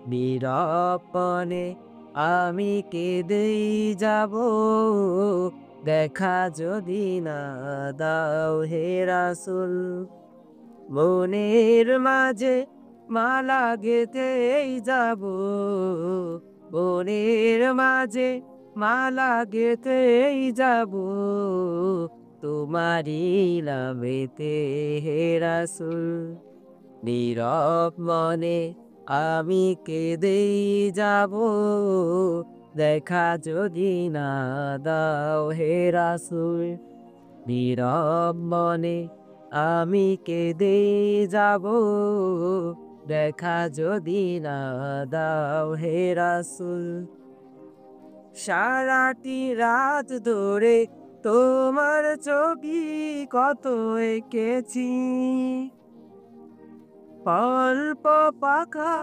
নিরপনে আমি কেঁদেই যাব, দেখা যদি না দাও হে রাসূল। মনের মাঝে মালা গেঁথেই যাব, মনের মাঝে মালা গেঁথেই যাব, তোমারি নামেতে হে রাসূল। নীরব মনে আমি কেঁদেই যাব, দেখা যদি না দাও হে রাসূল। নীরব মনে আমি কেঁদেই যাব, দেখা যদি না দাও হে রাসূল। সারাটি রাত ধরে তোমার ছবি কত এঁকেছি, অল্প পাখা